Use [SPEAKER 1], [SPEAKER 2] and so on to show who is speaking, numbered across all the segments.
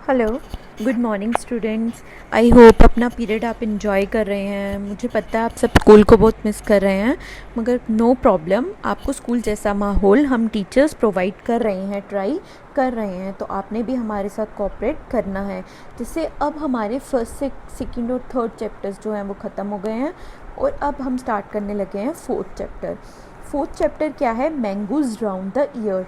[SPEAKER 1] Hello, good morning students. I hope अपना period आप enjoy कर रहे हैं। मुझे पता है आप सब स्कूल को बहुत मिस कर रहे हैं, मगर नो प्रॉब्लम, आपको स्कूल जैसा माहौल हम टीचर्स प्रोवाइड कर रहे हैं, ट्राई कर रहे हैं, तो आपने भी हमारे साथ कोऑपरेट करना है। जिससे अब हमारे फर्स्ट सेकंड और थर्ड चैप्टर्स जो हैं वो ख़त्म हो गए हैं और अब हम स्टार्ट करने लगे हैं फोर्थ चैप्टर। फोर्थ चैप्टर क्या है? Mangoes round the year.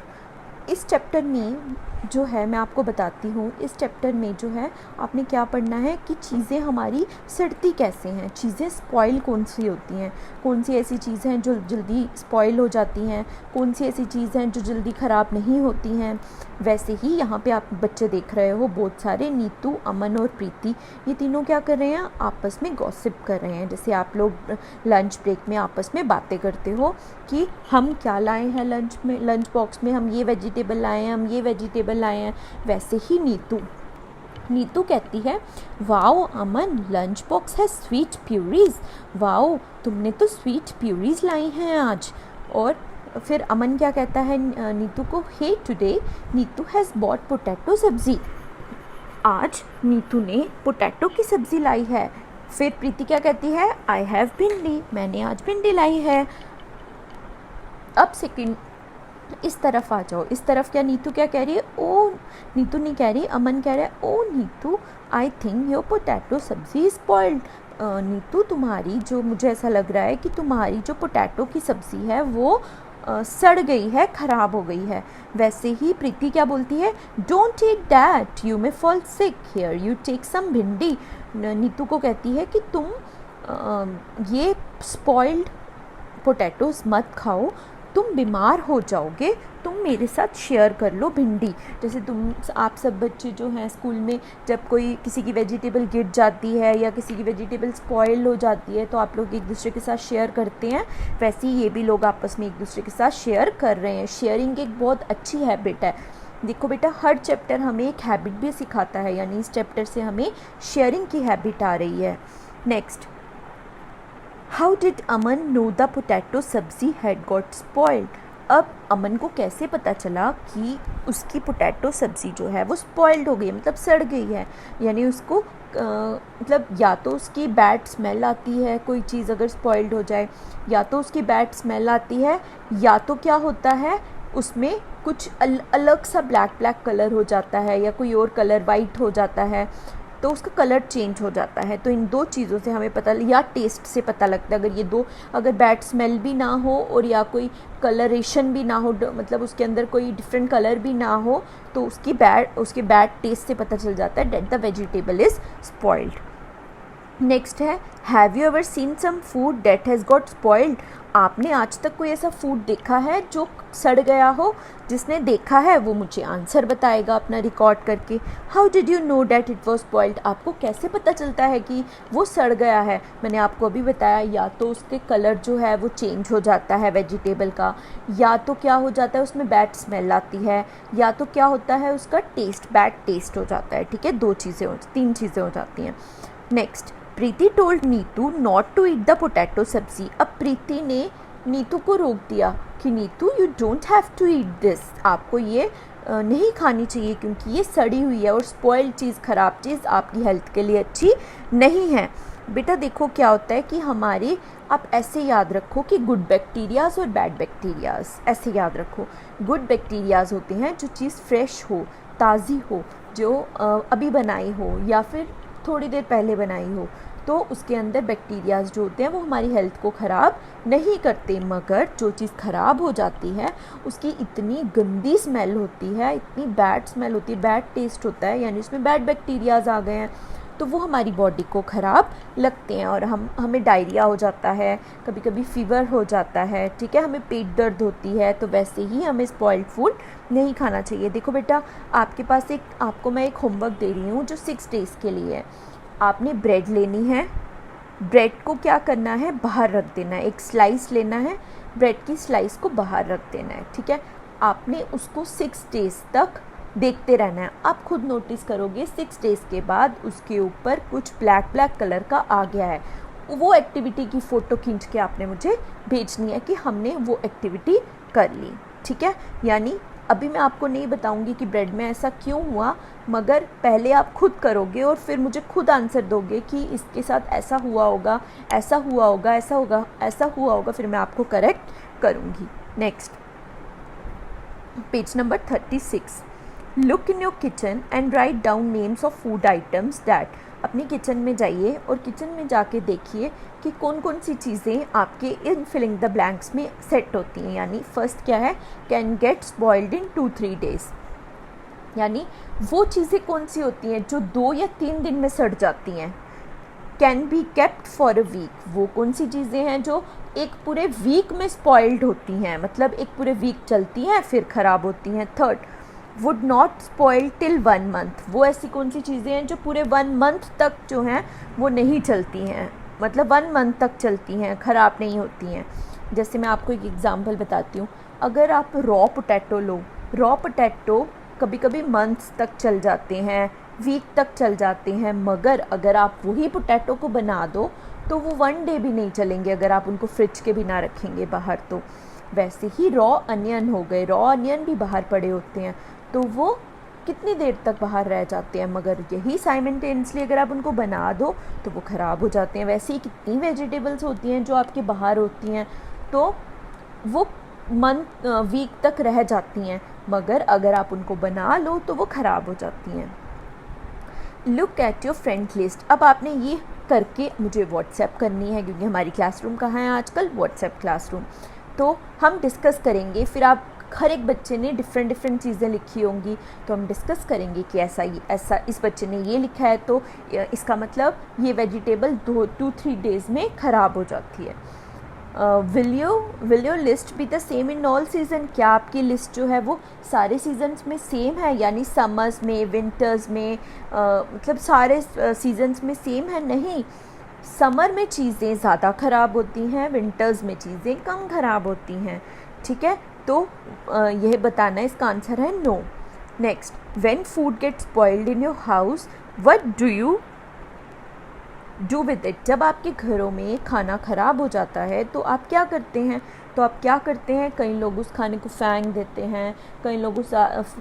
[SPEAKER 1] इस चैप्टर में जो है मैं आपको बताती हूँ, इस चैप्टर में जो है आपने क्या पढ़ना है कि चीज़ें हमारी सड़ती कैसे हैं, चीज़ें स्पॉइल कौन सी होती हैं, कौन सी ऐसी चीज़ें हैं जो जल्दी स्पॉइल हो जाती हैं, कौन सी ऐसी चीज़ें हैं जो जल्दी ख़राब नहीं होती हैं। वैसे ही यहाँ पे आप बच्चे देख रहे हो बहुत सारे, नीतू, अमन और प्रीति, ये तीनों क्या कर रहे हैं? आपस में गॉसिप कर रहे हैं। जैसे आप लोग लंच ब्रेक में आपस में बातें करते हो कि हम क्या लाए हैं लंच में, लंच बॉक्स में हम ये वेजिटेबल लाए हैं, हम ये वेजिटेबल लाए हैं। वैसे ही नीतू कहती है, वाओ अमन, लंच बॉक्स है स्वीट प्यूरीज। वाओ, तुमने तो स्वीट प्यूरीज लाई हैं आज। और फिर अमन क्या कहता है नीतू को, hey today Neetu has bought potato sabzi. आज नीतू ने पोटैटो की सब्ज़ी लाई है। फिर प्रीति क्या कहती है, आई हैव भिंडी, मैंने आज भिंडी लाई है। अब सेकंड इस तरफ आ जाओ, इस तरफ क्या नीतू क्या कह रही है? ओ, नीतू नहीं कह रही, अमन कह रहा है, oh Neetu, I think your potato sabzi is spoiled. Neetu, तुम्हारी जो, मुझे ऐसा लग रहा है कि तुम्हारी जो पोटैटो की सब्ज़ी है वो सड़ गई है, ख़राब हो गई है। वैसे ही प्रीति क्या बोलती है, don't eat that, you may fall sick, here you take some bhindi. Neetu को कहती है कि तुम ये स्पॉइल्ड पोटैटोज़ मत खाओ, तुम बीमार हो जाओगे, तुम मेरे साथ शेयर कर लो भिंडी। जैसे आप सब बच्चे जो हैं स्कूल में, जब कोई किसी की वेजिटेबल गिर जाती है या किसी की वेजिटेबल स्पॉइल हो जाती है तो आप लोग एक दूसरे के साथ शेयर करते हैं। वैसे ही ये भी लोग आपस में एक दूसरे के साथ शेयर कर रहे हैं। शेयरिंग एक बहुत अच्छी हैबिट है। देखो बेटा, हर चैप्टर हमें एक हैबिट भी सिखाता है, यानी इस चैप्टर से हमें शेयरिंग की हैबिट आ रही है। Next, how did Aman know the potato सब्ज़ी हैड गॉट स्पॉइल्ड। अब अमन को कैसे पता चला कि उसकी पोटैटो सब्ज़ी जो है वो स्पॉइल्ड हो गई, मतलब सड़ गई है। यानी उसको मतलब या तो उसकी बैड स्मेल आती है, कोई चीज़ अगर स्पॉइल्ड हो जाए, या तो उसकी बैड स्मेल आती है, या तो क्या होता है उसमें कुछ अलग सा ब्लैक कलर हो जाता है, या कोई और कलर वाइट हो जाता है, तो उसका कलर चेंज हो जाता है। तो इन दो चीज़ों से हमें पता, या टेस्ट से पता लगता है। अगर ये दो, अगर बैड स्मेल भी ना हो और या कोई कलरेशन भी ना हो, मतलब उसके अंदर कोई डिफरेंट कलर भी ना हो, तो उसके बैड टेस्ट से पता चल जाता है that the vegetable is spoiled. Next है, have you ever seen some food that has got spoiled. आपने आज तक कोई ऐसा फूड देखा है जो सड़ गया हो? जिसने देखा है वो मुझे आंसर बताएगा अपना रिकॉर्ड करके। How did you know that it was spoiled. आपको कैसे पता चलता है कि वो सड़ गया है? मैंने आपको अभी बताया, या तो उसके कलर जो है वो चेंज हो जाता है वेजिटेबल का, या तो क्या हो जाता है उसमें बैड स्मेल आती है, या तो क्या होता है उसका टेस्ट, बैड टेस्ट हो जाता है। ठीक है, तीन चीज़ें हो जाती हैं। Next, Preeti told Neetu not to eat the potato sabzi. अब प्रीति ने नीतू को रोक दिया कि Neetu, you don't have to eat this, आपको ये नहीं खानी चाहिए क्योंकि ये सड़ी हुई है और स्पॉइल्ड चीज़, ख़राब चीज़ आपकी हेल्थ के लिए अच्छी नहीं है। बेटा देखो क्या होता है कि हमारे, आप ऐसे याद रखो कि गुड बैक्टीरियाज और बैड बैक्टीरियाज, ऐसे याद रखो। गुड बैक्टीरियाज होते हैं जो चीज़ फ्रेश हो, ताज़ी हो, जो अभी बनाई हो या फिर थोड़ी देर पहले बनाई हो, तो उसके अंदर बैक्टीरियाज जो होते हैं वो हमारी हेल्थ को ख़राब नहीं करते। मगर जो चीज़ ख़राब हो जाती है उसकी इतनी गंदी स्मेल होती है, इतनी बैड स्मेल होती है, बैड टेस्ट होता है, यानी उसमें बैड बैक्टीरियाज आ गए हैं, तो वो हमारी बॉडी को ख़राब लगते हैं और हमें डायरिया हो जाता है, कभी कभी फीवर हो जाता है। ठीक है, हमें पेट दर्द होती है। तो वैसे ही हमें स्पॉइल्ड फूड नहीं खाना चाहिए। देखो बेटा, आपके पास आपको मैं एक होमवर्क दे रही हूँ जो 6 डेज़ के लिए है। आपने ब्रेड लेनी है, ब्रेड को क्या करना है, बाहर रख देना है। एक स्लाइस लेना है, ब्रेड की स्लाइस को बाहर रख देना है। ठीक है, आपने उसको 6 डेज़ तक देखते रहना है। आप खुद नोटिस करोगे 6 डेज़ के बाद उसके ऊपर कुछ ब्लैक कलर का आ गया है। वो एक्टिविटी की फ़ोटो खींच के आपने मुझे भेजनी है कि हमने वो एक्टिविटी कर ली। ठीक है, यानी अभी मैं आपको नहीं बताऊंगी कि ब्रेड में ऐसा क्यों हुआ, मगर पहले आप खुद करोगे और फिर मुझे खुद आंसर दोगे कि इसके साथ ऐसा हुआ होगा, ऐसा हुआ होगा, ऐसा होगा, ऐसा हुआ होगा, फिर मैं आपको करेक्ट करूँगी। Next, page number 36। Look in your kitchen and write down names of food items that. अपनी किचन में जाइए और किचन में जाके देखिए कि कौन कौन सी चीज़ें आपके इन फिलिंग द ब्लैंक्स में सेट होती हैं। यानी फर्स्ट क्या है, can get spoiled in 2-3 days. यानी वो चीज़ें कौन सी होती हैं जो 2 या 3 दिन में सड़ जाती हैं। Can be kept for a week, वो कौन सी चीज़ें हैं जो एक पूरे वीक में स्पॉइल्ड होती हैं, मतलब एक पूरे वीक चलती हैं फिर ख़राब होती हैं। Third, would not spoil till 1 month, वो ऐसी कौन सी चीज़ें हैं जो पूरे 1 मंथ तक जो हैं वो नहीं चलती हैं, मतलब 1 मंथ तक चलती हैं, ख़राब नहीं होती हैं। जैसे मैं आपको एक एग्ज़ाम्पल बताती हूँ। अगर आप रॉ पोटैटो लो, रॉ पोटैटो कभी कभी मंथ्स तक चल जाते हैं, वीक तक चल जाते हैं, मगर अगर आप वही पोटैटो को बना दो तो वो 1 डे भी नहीं चलेंगे अगर आप उनको फ्रिज के बिना रखेंगे बाहर। तो वैसे ही रॉ अनियन हो गए, रॉ अनियन भी बाहर पड़े होते हैं तो वो कितनी देर तक बाहर रह जाते हैं, मगर यही साइमल्टेनियसली अगर आप उनको बना दो तो वो ख़राब हो जाते हैं। वैसे ही कितनी वेजिटेबल्स होती हैं जो आपके बाहर होती हैं तो वो मंथ वीक तक रह जाती हैं, मगर अगर आप उनको बना लो तो वो ख़राब हो जाती हैं। Look at your friend list. अब आपने ये करके मुझे व्हाट्सएप करनी है, क्योंकि हमारी क्लासरूम कहाँ है आजकल, व्हाट्सएप क्लासरूम। तो हम डिस्कस करेंगे, फिर आप हर एक बच्चे ने डिफरेंट चीज़ें लिखी होंगी तो हम डिस्कस करेंगे कि ऐसा इस बच्चे ने ये लिखा है तो इसका मतलब ये वेजिटेबल 2-3 डेज़ में ख़राब हो जाती है। Will your list be the same in all season, क्या आपकी लिस्ट जो है वो सारे सीजन्स में सेम है, यानी समर्स में, विंटर्स में, मतलब सारे सीजन्स में सेम है? नहीं, समर में चीज़ें ज़्यादा ख़राब होती हैं, विंटर्स में चीज़ें कम ख़राब होती हैं। ठीक है, तो यह बताना, इसका आंसर है no. Next, when food get spoiled in your house what do you do with it. जब आपके घरों में खाना ख़राब हो जाता है तो आप क्या करते हैं? कई लोग उस खाने को फेंक देते हैं, कई लोग उस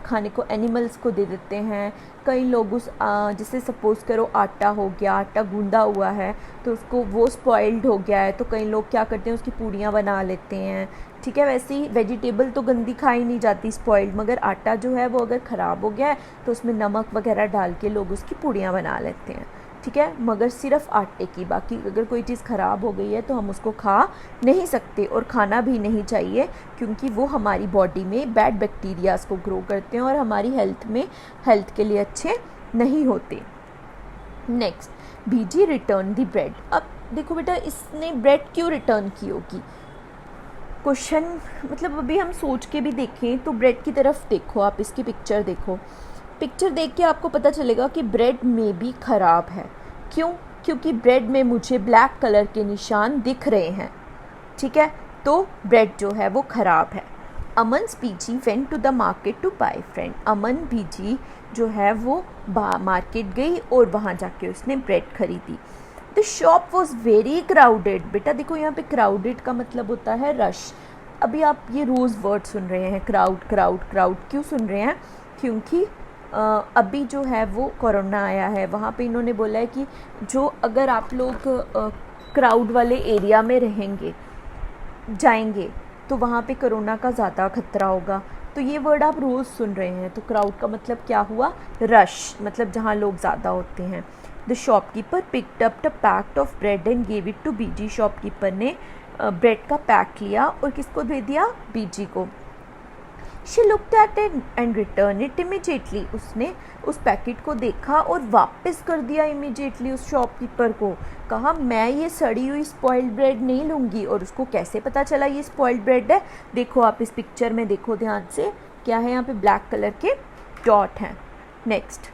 [SPEAKER 1] खाने को एनिमल्स को दे देते हैं, कई लोग उस जैसे सपोज़ करो आटा हो गया, आटा गूंदा हुआ है तो उसको वो स्पॉइल्ड हो गया है तो कई लोग क्या करते हैं, उसकी पूड़ियाँ बना लेते हैं। ठीक है, वैसे ही वेजिटेबल तो गंदी खाई नहीं जाती स्पॉइल्ड, मगर आटा जो है वो अगर ख़राब हो गया है तो उसमें नमक वगैरह डाल के लोग उसकी पूड़ियाँ बना लेते हैं। ठीक है, मगर सिर्फ आटे की, बाकी अगर कोई चीज़ ख़राब हो गई है तो हम उसको खा नहीं सकते और खाना भी नहीं चाहिए, क्योंकि वो हमारी बॉडी में बैड बैक्टीरियाज़ को ग्रो करते हैं और हमारी हेल्थ के लिए अच्छे नहीं होते। Next, busy return the bread. अब देखो बेटा, इसने ब्रेड क्यों रिटर्न की होगी? क्वेश्चन मतलब अभी हम सोच के भी देखें तो ब्रेड की तरफ देखो, आप इसकी पिक्चर देखो, पिक्चर देख के आपको पता चलेगा कि ब्रेड में भी ख़राब है। क्यों? क्योंकि ब्रेड में मुझे ब्लैक कलर के निशान दिख रहे हैं। ठीक है, तो ब्रेड जो है वो ख़राब है। अमन बीजी went to the market to buy friend. Aman बीजी जो है वो मार्केट गई और वहाँ जाके उसने ब्रेड खरीदी। The shop was very crowded. बेटा देखो, यहाँ पे क्राउडेड का मतलब होता है रश। अभी आप ये रोज़ वर्ड सुन रहे हैं, क्राउड क्राउड क्राउड। क्यों सुन रहे हैं? क्योंकि अभी जो है वो कोरोना आया है, वहाँ पे इन्होंने बोला है कि जो अगर आप लोग क्राउड वाले एरिया में जाएंगे तो वहाँ पे कोरोना का ज़्यादा खतरा होगा। तो ये वर्ड आप रोज़ सुन रहे हैं। तो क्राउड का मतलब क्या हुआ? रश, मतलब जहाँ लोग ज़्यादा होते हैं। The shopkeeper picked up the packet of bread and gave it to Beeji. Shopkeeper ने ब्रेड का पैक लिया और किसको दे दिया? बीजी को। She looked at it and return it immediately. उसने उस पैकेट को देखा और वापस कर दिया इमीडिएटली। उस शॉपकीपर को कहा, मैं ये सड़ी हुई स्पॉइल्ड ब्रेड नहीं लूँगी। और उसको कैसे पता चला ये स्पॉइल्ड ब्रेड है? देखो आप इस पिक्चर में देखो ध्यान से, क्या है यहाँ पे? ब्लैक कलर के डॉट हैं। नेक्स्ट,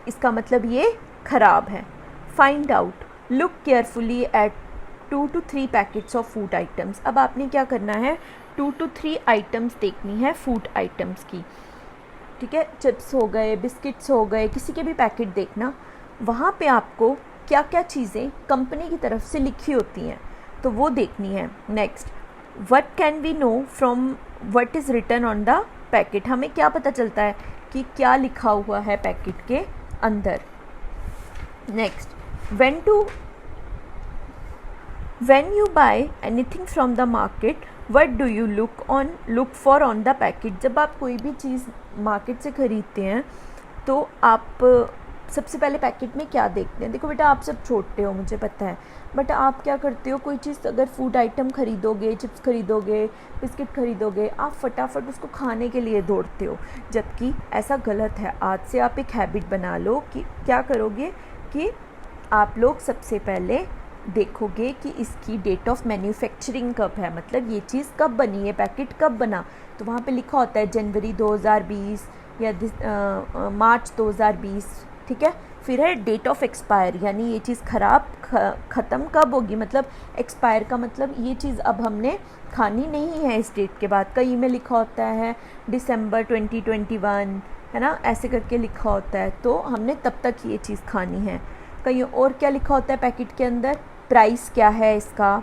[SPEAKER 1] इसका मतलब ये ख़राब है। Find out, look carefully at 2 to 3 packets of food items. अब आपने क्या करना है? 2 to 3 आइटम्स देखनी है फूड आइटम्स की। ठीक है, चिप्स हो गए, बिस्किट्स हो गए, किसी के भी पैकेट देखना, वहाँ पे आपको क्या क्या चीज़ें कंपनी की तरफ से लिखी होती हैं तो वो देखनी है। Next, what can we know from what is written on the packet, हमें क्या पता चलता है कि क्या लिखा हुआ है पैकेट के अंदर। Next, when you buy anything from the market, what do you look for on the packet? जब आप कोई भी चीज़ मार्केट से ख़रीदते हैं तो आप सबसे पहले पैकेट में क्या देखते हैं? देखो बेटा, आप सब छोटे हो मुझे पता है, बट आप क्या करते हो, कोई चीज़ अगर फूड आइटम ख़रीदोगे, चिप्स ख़रीदोगे, बिस्किट ख़रीदोगे, आप फटाफट उसको खाने के लिए दौड़ते हो, जबकि ऐसा गलत है। आज से आप एक हैबिट बना लो कि क्या करोगे कि आप लोग सबसे पहले देखोगे कि इसकी डेट ऑफ मैन्युफैक्चरिंग कब है, मतलब ये चीज़ कब बनी है, पैकेट कब बना। तो वहाँ पे लिखा होता है जनवरी 2020 या मार्च 2020, ठीक है। फिर है डेट ऑफ एक्सपायर, यानी ये चीज़ ख़त्म कब होगी, मतलब एक्सपायर का मतलब ये चीज़ अब हमने खानी नहीं है इस डेट के बाद। कहीं में लिखा होता है दिसंबर 2021, है ना, ऐसे करके लिखा होता है, तो हमने तब तक ये चीज़ खानी है। कहीं और क्या लिखा होता है पैकेट के अंदर, प्राइस क्या है इसका,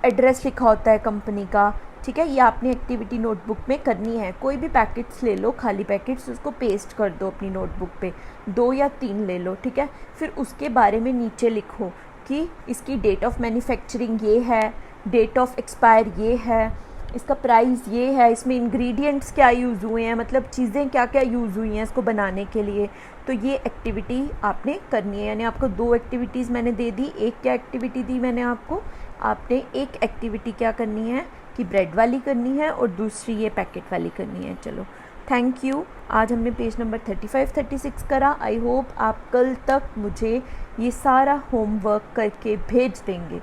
[SPEAKER 1] एड्रेस लिखा होता है कंपनी का, ठीक है। ये आपने एक्टिविटी नोटबुक में करनी है। कोई भी पैकेट्स ले लो, खाली पैकेट्स, उसको पेस्ट कर दो अपनी नोटबुक पे, 2 या 3 ले लो, ठीक है। फिर उसके बारे में नीचे लिखो कि इसकी डेट ऑफ मैन्युफैक्चरिंग ये है, डेट ऑफ एक्सपायर ये है, इसका प्राइस ये है, इसमें इंग्रेडिएंट्स क्या यूज़ हुए हैं, मतलब चीज़ें क्या क्या यूज़ हुई हैं इसको बनाने के लिए। तो ये एक्टिविटी आपने करनी है, यानी आपको 2 एक्टिविटीज़ मैंने दे दी। एक क्या एक्टिविटी दी मैंने आपको, आपने एक एक्टिविटी क्या करनी है कि ब्रेड वाली करनी है और दूसरी ये पैकेट वाली करनी है। चलो, थैंक यू। आज हमने पेज नंबर 35-36 करा। आई होप आप कल तक मुझे ये सारा होमवर्क करके भेज देंगे।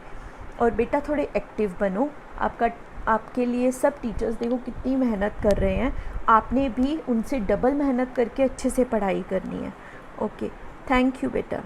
[SPEAKER 1] और बेटा थोड़े एक्टिव बनो, आपके लिए सब टीचर्स देखो कितनी मेहनत कर रहे हैं, आपने भी उनसे डबल मेहनत करके अच्छे से पढ़ाई करनी है। ओके, थैंक यू बेटा।